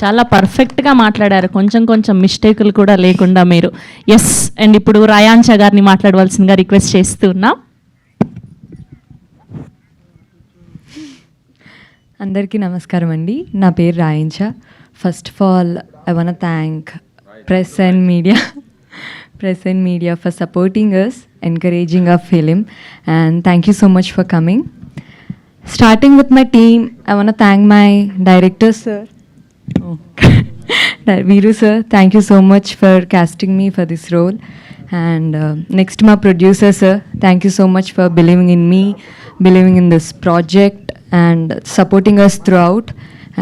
చాలా పర్ఫెక్ట్గా మాట్లాడారు, కొంచెం కొంచెం మిస్టేకులు కూడా లేకుండా మీరు. ఎస్, అండ్ ఇప్పుడు రాయాంచ గారిని మాట్లాడవలసిందిగా రిక్వెస్ట్ చేస్తున్నా. అందరికీ నమస్కారం అండి. నా పేరు రాయించ. First of all I want thank press and media for supporting us, encouraging our film, and thank you so much for coming. Starting with my team, I want to thank my director sir, Veeru sir. Thank you so much for casting me for this role. And next my producer sir, thank you so much for believing in me, believing in this project and supporting us throughout.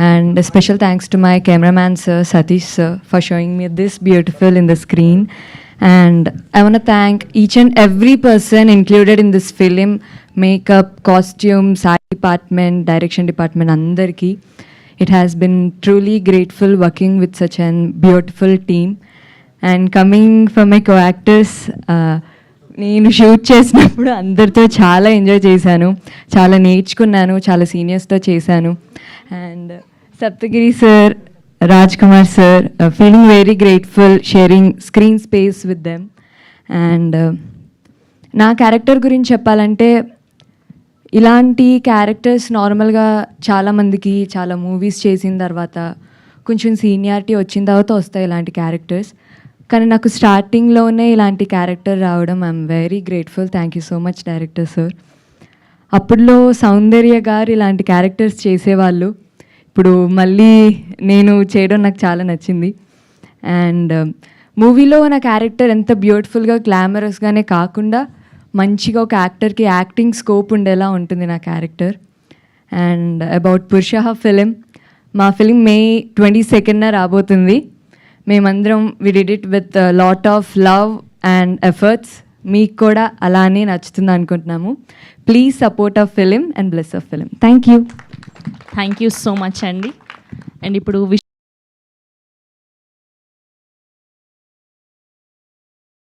And a special thanks to my cameraman sir, Satish sir, for showing me this beautiful in the screen. And I want to thank each and every person included in this film, makeup, costumes, art department, direction department, andarki. It has been truly grateful working with such a beautiful team. And coming from my co-actors, నేను shoot చేసినప్పుడు అందరితో చాలా enjoy చేశాను, చాలా నేర్చుకున్నాను, చాలా సీనియర్స్తో చేశాను. And Saptagiri sir, Raj Kumar sir, feeling very grateful sharing screen space with them. And నా క్యారెక్టర్ గురించి చెప్పాలంటే, ఇలాంటి క్యారెక్టర్స్ నార్మల్గా చాలామందికి చాలా మూవీస్ చేసిన తర్వాత కొంచెం సీనియారిటీ వచ్చిన తర్వాత వస్తాయి ఇలాంటి క్యారెక్టర్స్. కానీ నాకు స్టార్టింగ్లోనే ఇలాంటి క్యారెక్టర్ రావడం I'm very grateful. Thank you so much director sir. అప్పుడులో సౌందర్య గారు ఇలాంటి క్యారెక్టర్స్ చేసేవాళ్ళు, ఇప్పుడు మళ్ళీ నేను చేయడం నాకు చాలా నచ్చింది. అండ్ మూవీలో నా క్యారెక్టర్ ఎంత బ్యూటిఫుల్గా గ్లామరస్గానే కాకుండా మంచిగా ఒక యాక్టర్కి యాక్టింగ్ స్కోప్ ఉండేలా ఉంటుంది నా character. And about Purusha film, మా ఫిలిం May 22న రాబోతుంది. మేమందరం we did it with lot of love and efforts. మీకు కూడా అలానే నచ్చుతుంది అనుకుంటున్నాము. Please support our film and bless our film. Thank you so much అండి. అండ్ ఇప్పుడు